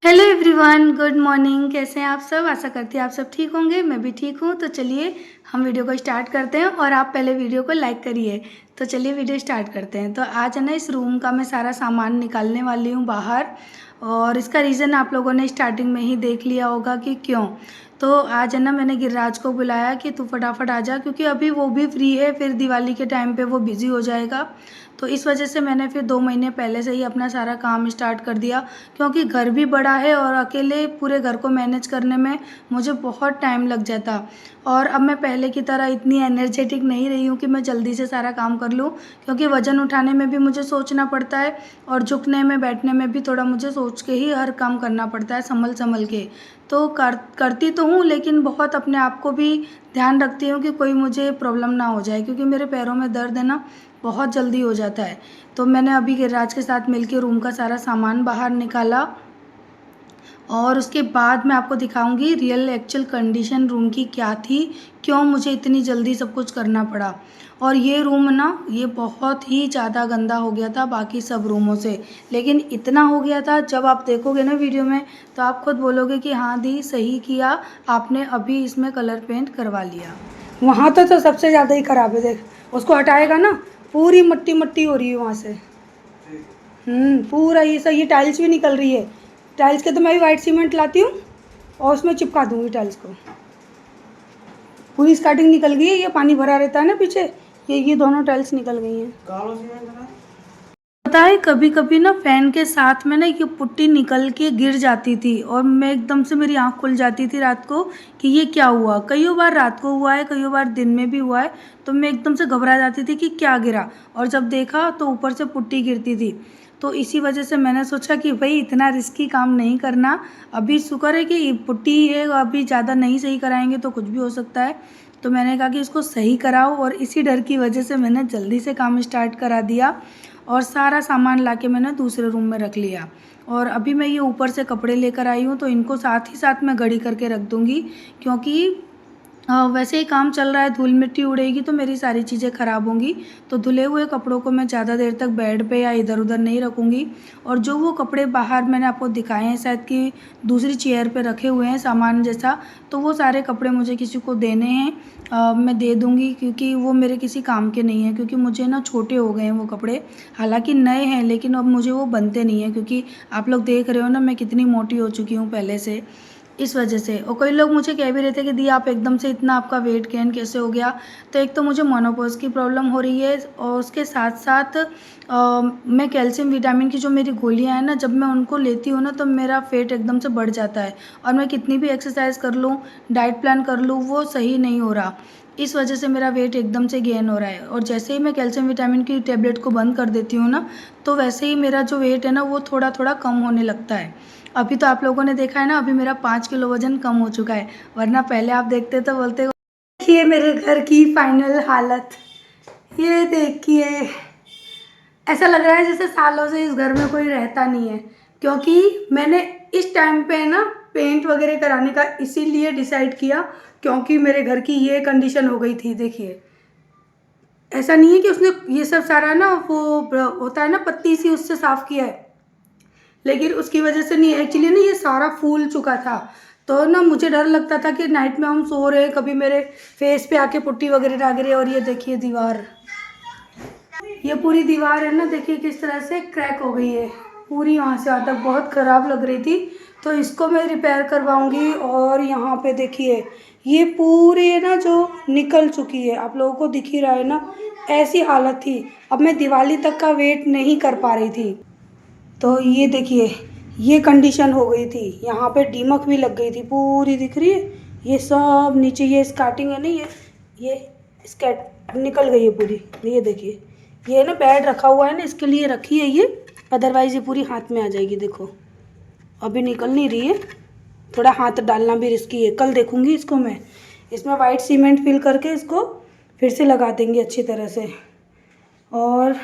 Hello everyone, good morning. कैसे हैं आप सब? आशा करती हैं आप सब ठीक होंगे। मैं भी ठीक हूँ। तो चलिए हम वीडियो को स्टार्ट करते हैं और आप पहले वीडियो को लाइक करिए। तो चलिए वीडियो स्टार्ट करते हैं। तो आज है ना, इस रूम का मैं सारा सामान निकालने वाली हूँ बाहर, और इसका रीज़न आप लोगों ने स्टार्टिंग में ही देख लिया होगा कि क्यों। तो आज है ना, मैंने गिरिराज को बुलाया कि तू फटाफट आ जा, क्योंकि अभी वो भी फ्री है, फिर दिवाली के टाइम पे वो बिज़ी हो जाएगा। तो इस वजह से मैंने फिर 2 महीने पहले से ही अपना सारा काम स्टार्ट कर दिया, क्योंकि घर भी बड़ा है और अकेले पूरे घर को मैनेज करने में मुझे बहुत टाइम लग जाता। और अब मैं पहले की तरह इतनी एनर्जेटिक नहीं रही हूँ कि मैं जल्दी से सारा काम कर लूँ, क्योंकि वज़न उठाने में भी मुझे सोचना पड़ता है और झुकने में बैठने में भी थोड़ा मुझे सोच के ही हर काम करना पड़ता है, संभल संभल के। तो करती तो हूँ, लेकिन बहुत अपने आप को भी ध्यान रखती हूँ कि कोई मुझे प्रॉब्लम ना हो जाए, क्योंकि मेरे पैरों में दर्द है ना, बहुत जल्दी हो जाता है। तो मैंने अभी गिरिराज के साथ मिलकर रूम का सारा सामान बाहर निकाला, और उसके बाद मैं आपको दिखाऊंगी रियल एक्चुअल कंडीशन रूम की क्या थी, क्यों मुझे इतनी जल्दी सब कुछ करना पड़ा। और ये रूम ना, ये बहुत ही ज़्यादा गंदा हो गया था बाकी सब रूमों से, लेकिन इतना हो गया था, जब आप देखोगे ना वीडियो में तो आप खुद बोलोगे कि हाँ दी, सही किया आपने, अभी इसमें कलर पेंट करवा लिया। वहाँ तो सबसे ज़्यादा ही ख़राब है। देख, उसको हटाएगा ना, पूरी मट्टी मट्टी हो रही है वहाँ से। पूरा ये सही, ये टाइल्स भी निकल रही है। टाइल्स के तो मैं भी वाइट सीमेंट लाती हूँ और उसमें चिपका दूँगी टाइल्स को। पूरी स्टार्टिंग निकल गई है, ये पानी भरा रहता है ना पीछे, ये दोनों टाइल्स निकल गई हैं। पता है, कभी कभी ना फैन के साथ में ना ये पुट्टी निकल के गिर जाती थी, और मैं एकदम से, मेरी आँख खुल जाती थी रात को कि ये क्या हुआ। कई बार रात को हुआ है, कई बार दिन में भी हुआ है। तो मैं एकदम से घबरा जाती थी कि क्या गिरा, और जब देखा तो ऊपर से पुट्टी गिरती थी। तो इसी वजह से मैंने सोचा कि भाई इतना रिस्की काम नहीं करना। अभी शुक्र है कि पुट्टी है, अभी ज़्यादा नहीं सही कराएंगे तो कुछ भी हो सकता है। तो मैंने कहा कि इसको सही कराओ, और इसी डर की वजह से मैंने जल्दी से काम स्टार्ट करा दिया, और सारा सामान लाके मैंने दूसरे रूम में रख लिया। और अभी मैं ये ऊपर से कपड़े लेकर आई हूँ, तो इनको साथ ही साथ मैं घड़ी करके रख दूँगी, क्योंकि वैसे ही काम चल रहा है, धूल मिट्टी उड़ेगी तो मेरी सारी चीज़ें ख़राब होंगी। तो धुले हुए कपड़ों को मैं ज़्यादा देर तक बेड पे या इधर उधर नहीं रखूँगी। और जो वो कपड़े बाहर मैंने आपको दिखाए हैं, शायद कि दूसरी चेयर पे रखे हुए हैं सामान जैसा, तो वो सारे कपड़े मुझे किसी को देने हैं। मैं दे दूँगी, क्योंकि वो मेरे किसी काम के नहीं हैं, क्योंकि मुझे ना छोटे हो गए हैं वो कपड़े। हालांकि नए हैं, लेकिन अब मुझे वो बनते नहीं हैं, क्योंकि आप लोग देख रहे हो ना मैं कितनी मोटी हो चुकी हूँ पहले से, इस वजह से। और कई लोग मुझे कह भी रहे थे कि दी आप एकदम से इतना, आपका वेट गेन कैसे हो गया। तो एक तो मुझे मोनोपॉज की प्रॉब्लम हो रही है, और उसके साथ साथ मैं कैल्शियम विटामिन की जो मेरी गोलियां हैं ना, जब मैं उनको लेती हूँ ना तो मेरा पेट एकदम से बढ़ जाता है, और मैं कितनी भी एक्सरसाइज कर लूँ, डाइट प्लान कर लूँ, वो सही नहीं हो रहा। इस वजह से मेरा वेट एकदम से गेन हो रहा है। और जैसे ही मैं कैल्शियम विटामिन की टेबलेट को बंद कर देती हूँ ना, तो वैसे ही मेरा जो वेट है ना, वो थोड़ा थोड़ा कम होने लगता है। अभी तो आप लोगों ने देखा है ना, अभी मेरा 5 किलो वजन कम हो चुका है, वरना पहले आप देखते तो बोलते। देखिए मेरे घर की फाइनल हालत, ये देखिए। ऐसा लग रहा है जैसे सालों से इस घर में कोई रहता नहीं है, क्योंकि मैंने इस टाइम पे ना पेंट वगैरह कराने का इसीलिए डिसाइड किया, क्योंकि मेरे घर की ये कंडीशन हो गई थी। देखिए, ऐसा नहीं है कि उसने ये सब सारा ना, वो होता है ना पत्ती सी, उससे साफ किया है, लेकिन उसकी वजह से नहीं, एक्चुअली ना ये सारा फूल चुका था। तो ना मुझे डर लगता था कि नाइट में हम सो रहे हैं, कभी मेरे फेस पे आके पुट्टी वगैरह लग रही है। और ये देखिए दीवार, ये पूरी दीवार है ना, देखिए किस तरह से क्रैक हो गई है पूरी, वहाँ से तक बहुत ख़राब लग रही थी। तो इसको मैं रिपेयर करवाऊंगी। और यहाँ पे देखिए, ये पूरी ना जो निकल चुकी है, आप लोगों को दिख ही रहा है ना, ऐसी हालत थी। अब मैं दिवाली तक का वेट नहीं कर पा रही थी। तो ये देखिए, ये कंडीशन हो गई थी। यहाँ पे दीमक भी लग गई थी, पूरी दिख रही है। ये सब नीचे, ये स्टार्टिंग है ना, ये स्कैट निकल गई है पूरी। ये देखिए, ये ना बेड रखा हुआ है ना, इसके लिए रखी है ये, अदरवाइज ये पूरी हाथ में आ जाएगी। देखो अभी निकल नहीं रही है, थोड़ा हाथ डालना भी रिस्की है। कल देखूँगी इसको मैं, इसमें वाइट सीमेंट फिल करके इसको फिर से लगा देंगे अच्छी तरह से। और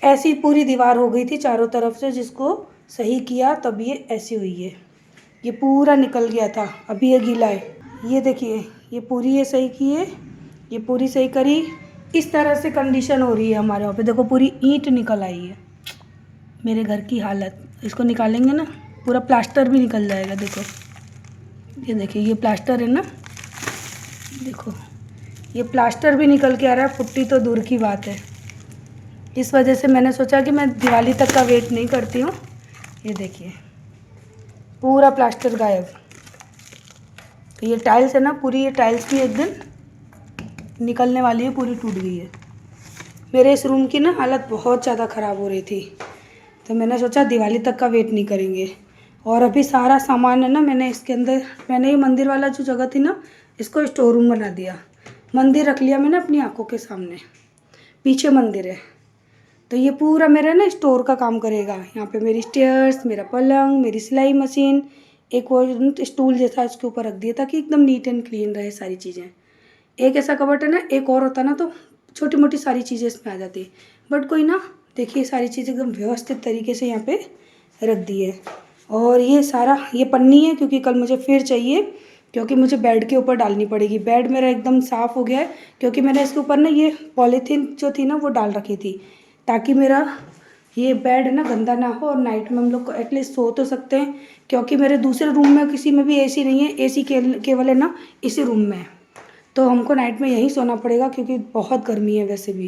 ऐसी पूरी दीवार हो गई थी चारों तरफ से, जिसको सही किया तब ये ऐसी हुई है। ये पूरा निकल गया था, अभी ये गीला है। ये देखिए, ये पूरी ये सही की है, ये पूरी सही करी। इस तरह से कंडीशन हो रही है हमारे वहाँ पे। देखो पूरी ईंट निकल आई है। मेरे घर की हालत, इसको निकालेंगे ना पूरा प्लास्टर भी निकल जाएगा। देखो ये देखिए, ये प्लास्टर है ना, देखो ये प्लास्टर भी निकल के आ रहा है, पुट्टी तो दूर की बात है। इस वजह से मैंने सोचा कि मैं दिवाली तक का वेट नहीं करती हूँ। ये देखिए पूरा प्लास्टर गायब। तो ये टाइल्स है ना, पूरी ये टाइल्स भी एक दिन निकलने वाली है, पूरी टूट गई है। मेरे इस रूम की ना हालत बहुत ज़्यादा ख़राब हो रही थी, तो मैंने सोचा दिवाली तक का वेट नहीं करेंगे। और अभी सारा सामान है ना, मैंने इसके अंदर, मैंने ये मंदिर वाला जो जगह थी ना, इसको स्टोर रूम बना दिया। मंदिर रख लिया मैंने अपनी आंखों के सामने, पीछे मंदिर है। तो ये पूरा मेरा ना स्टोर का काम करेगा। यहाँ पे मेरी स्टेयर्स, मेरा पलंग, मेरी सिलाई मशीन, एक वो स्टूल जैसा इसके ऊपर रख दिया ताकि एकदम नीट एंड क्लीन रहे सारी चीज़ें। एक ऐसा कबर्ड है ना, एक और होता ना तो छोटी मोटी सारी चीज़ें इसमें आ जाती, बट कोई ना, देखिए सारी चीज़ें एकदम व्यवस्थित तरीके से यहाँ पे रख दी है। और ये सारा, ये पन्नी है क्योंकि कल मुझे फिर चाहिए, क्योंकि मुझे बेड के ऊपर डालनी पड़ेगी। बेड मेरा एकदम साफ़ हो गया है क्योंकि मैंने इसके ऊपर ना ये पॉलीथीन जो थी ना वो डाल रखी थी, ताकि मेरा ये बेड है ना गंदा ना हो और नाइट में हम लोग को एटलीस्ट सो तो सकते हैं। क्योंकि मेरे दूसरे रूम में किसी में भी एसी नहीं है, एसी केवल है ना इसी रूम में है, तो हमको नाइट में यहीं सोना पड़ेगा क्योंकि बहुत गर्मी है वैसे भी।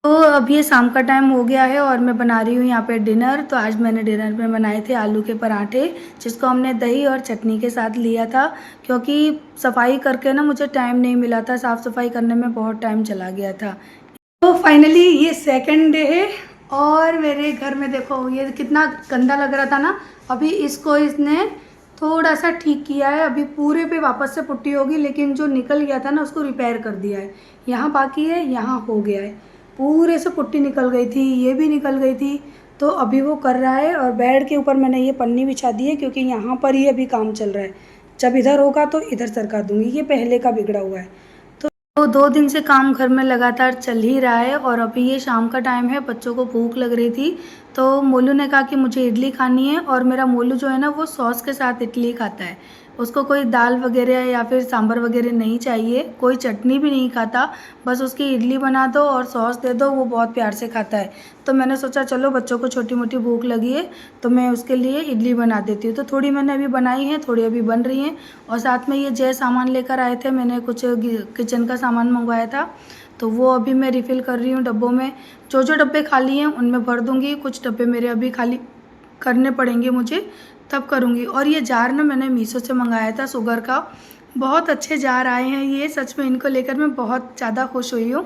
तो अब ये शाम का टाइम हो गया है और मैं बना रही हूँ यहाँ पे डिनर। तो आज मैंने डिनर में बनाए थे आलू के पराठे, जिसको हमने दही और चटनी के साथ लिया था, क्योंकि सफाई करके ना मुझे टाइम नहीं मिला था, साफ़ सफाई करने में बहुत टाइम चला गया था। तो फाइनली ये सेकंड डे है और मेरे घर में देखो ये कितना गंदा लग रहा था ना, अभी इसको इसने थोड़ा सा ठीक किया है। अभी पूरे पे वापस से पुट्टी होगी, लेकिन जो निकल गया था ना उसको रिपेयर कर दिया है। यहाँ बाकी है, यहाँ हो गया है, पूरे से पुट्टी निकल गई थी, ये भी निकल गई थी, तो अभी वो कर रहा है। और बेड के ऊपर मैंने ये पन्नी बिछा दी है क्योंकि यहाँ पर ही अभी काम चल रहा है। जब इधर होगा तो इधर सरका दूँगी, ये पहले का बिगड़ा हुआ है। तो 2 दिन से काम घर में लगातार चल ही रहा है। और अभी ये शाम का टाइम है, बच्चों को भूख लग रही थी, तो मोलू ने कहा कि मुझे इडली खानी है। और मेरा मोलू जो है ना वो सॉस के साथ इडली खाता है, उसको कोई दाल वगैरह या फिर सांभर वगैरह नहीं चाहिए, कोई चटनी भी नहीं खाता, बस उसकी इडली बना दो और सॉस दे दो, वो बहुत प्यार से खाता है। तो मैंने सोचा चलो बच्चों को छोटी मोटी भूख लगी है तो मैं उसके लिए इडली बना देती हूँ। तो थोड़ी मैंने अभी बनाई है, थोड़ी अभी बन रही हैं। और साथ में ये जय सामान लेकर आए थे, मैंने कुछ किचन का सामान मंगवाया था, तो वो अभी मैं रिफ़िल कर रही हूँ डब्बों में। जो डब्बे खाली हैं उनमें भर दूँगी, कुछ डब्बे मेरे अभी खाली करने पड़ेंगे मुझे, तब करूँगी। और ये जार ना मैंने मीशो से मंगाया था शुगर का, बहुत अच्छे जार आए हैं ये, सच में इनको लेकर मैं बहुत ज़्यादा खुश हुई हूँ।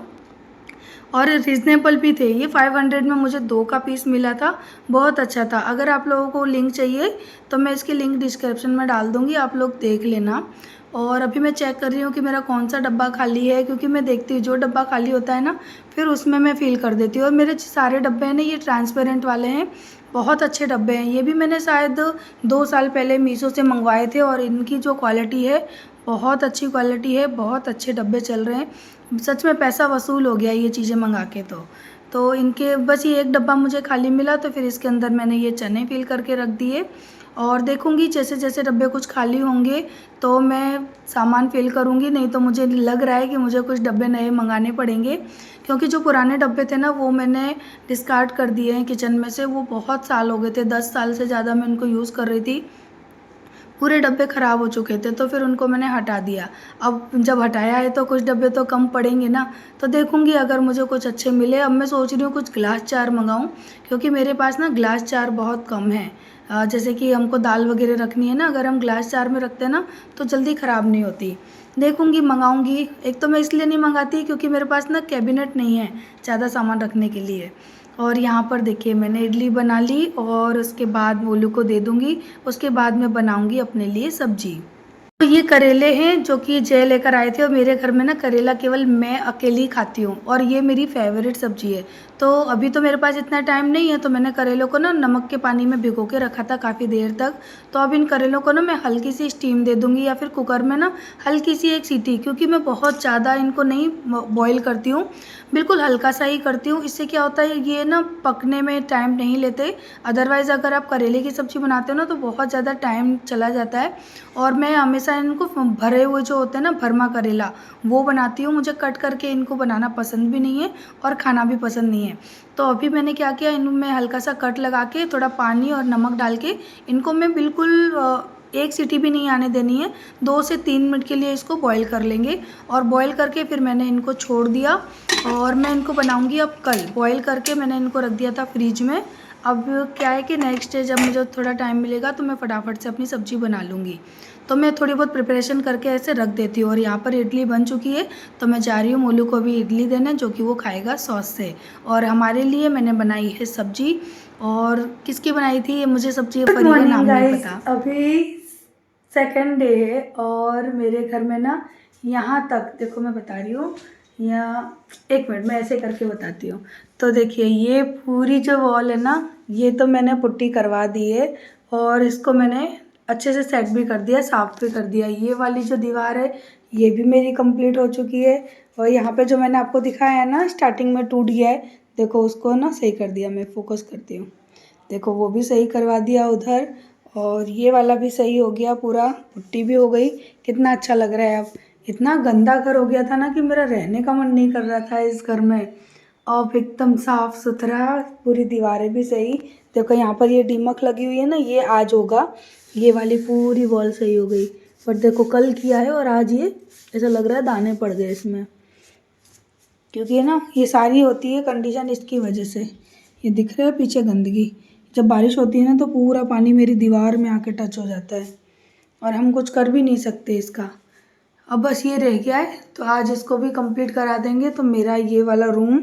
और रिजनेबल भी थे, ये 500 में मुझे 2 का पीस मिला था, बहुत अच्छा था। अगर आप लोगों को लिंक चाहिए तो मैं इसकी लिंक डिस्क्रिप्शन में डाल दूँगी, आप लोग देख लेना। और अभी मैं चेक कर रही हूँ कि मेरा कौन सा डब्बा खाली है, क्योंकि मैं देखती हूँ जो डब्बा खाली होता है ना फिर उसमें मैं फ़िल कर देती हूँ। और मेरे सारे डब्बे हैं ना ये ट्रांसपेरेंट वाले हैं, बहुत अच्छे डब्बे हैं। ये भी मैंने शायद 2 साल पहले मीशो से मंगवाए थे और इनकी जो क्वालिटी है बहुत अच्छी क्वालिटी है, बहुत अच्छे डब्बे चल रहे हैं। सच में पैसा वसूल हो गया ये चीज़ें मंगा के। तो इनके बस ये एक डब्बा मुझे खाली मिला, तो फिर इसके अंदर मैंने ये चने फ़िल करके रख दिए। और देखूंगी जैसे जैसे डब्बे कुछ खाली होंगे तो मैं सामान फ़िल करूंगी, नहीं तो मुझे लग रहा है कि मुझे कुछ डब्बे नए मंगाने पड़ेंगे, क्योंकि जो पुराने डब्बे थे ना वो मैंने डिस्कार्ड कर दिए हैं किचन में से। वो बहुत साल हो गए थे, 10 साल से ज़्यादा मैं उनको यूज़ कर रही थी, पूरे डब्बे ख़राब हो चुके थे, तो फिर उनको मैंने हटा दिया। अब जब हटाया है तो कुछ डब्बे तो कम पड़ेंगे ना, तो देखूंगी अगर मुझे कुछ अच्छे मिले। अब मैं सोच रही हूँ कुछ ग्लास जार मंगाऊँ, क्योंकि मेरे पास ना ग्लास जार बहुत कम है। जैसे कि हमको दाल वगैरह रखनी है ना, अगर हम ग्लास जार में रखते हैं ना तो जल्दी ख़राब नहीं होती। देखूंगी मंगाऊंगी। एक तो मैं इसलिए नहीं मंगाती क्योंकि मेरे पास ना कैबिनेट नहीं है ज़्यादा सामान रखने के लिए। और यहाँ पर देखिए मैंने इडली बना ली और उसके बाद मोलू को दे दूँगी, उसके बाद मैं बनाऊँगी अपने लिए सब्जी। तो ये करेले हैं जो कि जय लेकर आए थे, और मेरे घर में ना करेला केवल मैं अकेली खाती हूँ और ये मेरी फेवरेट सब्जी है। तो अभी तो मेरे पास इतना टाइम नहीं है, तो मैंने करेलों को ना नमक के पानी में भिगो के रखा था काफ़ी देर तक। तो अब इन करेलों को ना मैं हल्की सी स्टीम दे दूँगी, या फिर कुकर में ना हल्की सी एक सीटी, क्योंकि मैं बहुत ज़्यादा इनको नहीं बॉईल करती हूँ, बिल्कुल हल्का सा ही करती हूँ। इससे क्या होता है ये ना पकने में टाइम नहीं लेते। अदरवाइज़ अगर आप करेले की सब्ज़ी बनाते हो ना तो बहुत ज़्यादा टाइम चला जाता है। और मैं हमेशा हमेशा इनको भरे हुए जो होते हैं ना, भरमा करेला, वो बनाती हूँ। मुझे कट करके इनको बनाना पसंद भी नहीं है और खाना भी पसंद नहीं है। तो अभी मैंने क्या किया, इनमें हल्का सा कट लगा के थोड़ा पानी और नमक डाल के इनको मैं बिल्कुल एक सीटी भी नहीं आने देनी है, 2 से 3 मिनट के लिए इसको बॉईल कर लेंगे। और बॉईल करके फिर मैंने इनको छोड़ दिया और मैं इनको बनाऊंगी अब कल। बॉईल करके मैंने इनको रख दिया था फ्रिज में। अब क्या है कि नेक्स्ट डे जब मुझे थोड़ा टाइम मिलेगा तो मैं फटाफट से अपनी सब्ज़ी बना लूँगी। तो मैं थोड़ी बहुत प्रिपरेशन करके ऐसे रख देती हूँ। और यहाँ पर इडली बन चुकी है, तो मैं जा रही हूँ मोलू को भी इडली देने, जो कि वो खाएगा सॉस से। और हमारे लिए मैंने बनाई है सब्जी। और किसकी बनाई थी ये मुझे सब्जी का नाम नहीं पता। अभी सेकेंड डे है और मेरे घर में ना यहाँ तक देखो, मैं बता रही हूँ, यहाँ एक मिनट मैं ऐसे करके बताती हूँ। तो देखिए ये पूरी जो वॉल है ना, ये तो मैंने पुट्टी करवा दी है और इसको मैंने अच्छे से सेट भी कर दिया, साफ भी कर दिया। ये वाली जो दीवार है ये भी मेरी कंप्लीट हो चुकी है। और यहाँ पे जो मैंने आपको दिखाया है ना, स्टार्टिंग में टूट गया है, देखो उसको ना सही कर दिया। मैं फोकस करती हूँ, देखो वो भी सही करवा दिया उधर। और ये वाला भी सही हो गया, पूरा पुट्टी भी हो गई। कितना अच्छा लग रहा है अब। इतना गंदा घर हो गया था ना कि मेरा रहने का मन नहीं कर रहा था इस घर में। अब एकदम साफ सुथरा, पूरी दीवारें भी सही। देखो यहाँ पर ये दीमक लगी हुई है ना, ये आज होगा। ये वाली पूरी वॉल सही हो गई, पर देखो कल किया है और आज ये ऐसा लग रहा है दाने पड़ गए इसमें। क्योंकि है ना, ये सारी होती है कंडीशन इसकी वजह से। ये दिख रहा है पीछे गंदगी, जब बारिश होती है ना तो पूरा पानी मेरी दीवार में आके टच हो जाता है और हम कुछ कर भी नहीं सकते इसका। अब बस ये रह गया है, तो आज इसको भी कंप्लीट करा देंगे तो मेरा ये वाला रूम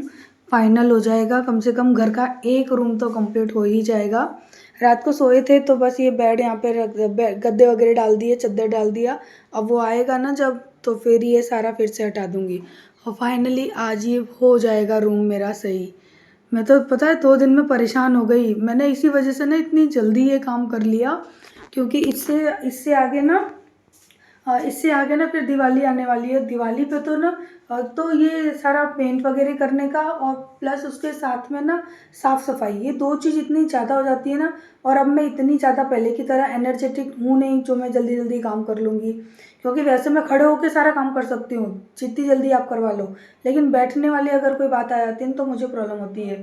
फाइनल हो जाएगा। कम से कम घर का एक रूम तो कंप्लीट हो ही जाएगा। रात को सोए थे तो बस ये बेड यहाँ पे गद्दे वगैरह डाल दिए, चद्दर डाल दिया। अब वो आएगा ना जब, तो फिर ये सारा फिर से हटा दूँगी और फाइनली आज ये हो जाएगा रूम मेरा सही। मैं तो पता है 2 दिन में परेशान हो गई। मैंने इसी वजह से ना इतनी जल्दी ये काम कर लिया, क्योंकि इससे आगे ना फिर दिवाली आने वाली है। दिवाली पे तो ना तो ये सारा पेंट वगैरह करने का और प्लस उसके साथ में ना साफ़ सफाई, ये 2 चीज़ इतनी ज़्यादा हो जाती है ना। और अब मैं इतनी ज़्यादा पहले की तरह एनर्जेटिक हूँ नहीं जो मैं जल्दी जल्दी काम कर लूँगी। क्योंकि वैसे मैं खड़े होकर सारा काम कर सकती हूँ, जितनी जल्दी आप करवा लो, लेकिन बैठने वाली अगर कोई बात आ जाती है तो मुझे प्रॉब्लम होती है।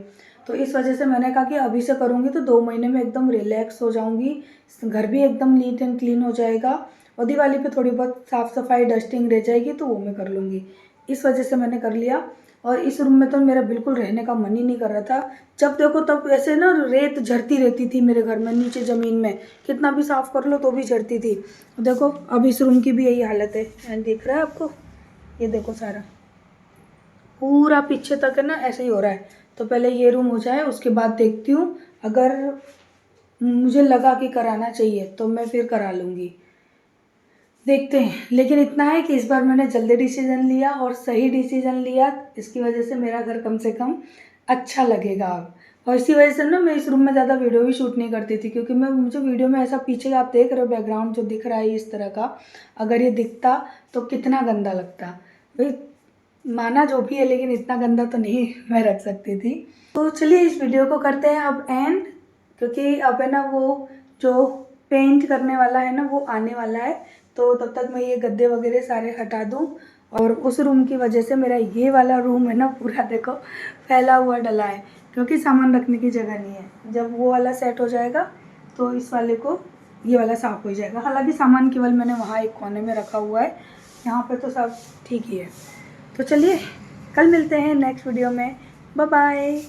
तो इस वजह से मैंने कहा कि अभी से करूँगी तो 2 महीने में एकदम रिलैक्स हो जाऊँगी, घर भी एकदम नीट एंड क्लीन हो जाएगा और दिवाली पे थोड़ी बहुत साफ़ सफाई डस्टिंग रह जाएगी तो वो मैं कर लूँगी। इस वजह से मैंने कर लिया। और इस रूम में तो मेरा बिल्कुल रहने का मन ही नहीं कर रहा था। जब देखो तब ऐसे ना रेत झड़ती रहती थी मेरे घर में, नीचे ज़मीन में कितना भी साफ़ कर लो तो भी झड़ती थी। देखो अब इस रूम की भी यही हालत है, दिख रहा है आपको? ये देखो सारा पूरा पीछे तक है ना ऐसे ही हो रहा है। तो पहले ये रूम हो जाए, उसके बाद देखती हूँ। अगर मुझे लगा कि कराना चाहिए तो मैं फिर करा लूँगी, देखते हैं। लेकिन इतना है कि इस बार मैंने जल्दी डिसीजन लिया और सही डिसीजन लिया, इसकी वजह से मेरा घर कम से कम अच्छा लगेगा अब। और इसी वजह से ना मैं इस रूम में ज़्यादा वीडियो भी शूट नहीं करती थी, क्योंकि मुझे वीडियो में ऐसा पीछे आप देख रहे हो बैकग्राउंड जो दिख रहा है इस तरह का, अगर ये दिखता तो कितना गंदा लगता भाई। माना जो भी है, लेकिन इतना गंदा तो नहीं मैं रख सकती थी। तो चलिए इस वीडियो को करते हैं अब एंड, क्योंकि अब है ना वो जो पेंट करने वाला है ना वो आने वाला है। तो तब तक मैं ये गद्दे वगैरह सारे हटा दूँ। और उस रूम की वजह से मेरा ये वाला रूम है ना पूरा देखो फैला हुआ डला है, क्योंकि सामान रखने की जगह नहीं है। जब वो वाला सेट हो जाएगा तो इस वाले को ये वाला साफ़ हो जाएगा। हालांकि सामान केवल मैंने वहाँ एक कोने में रखा हुआ है, यहाँ पे तो सब ठीक ही है। तो चलिए कल मिलते हैं नेक्स्ट वीडियो में, बाय बाय।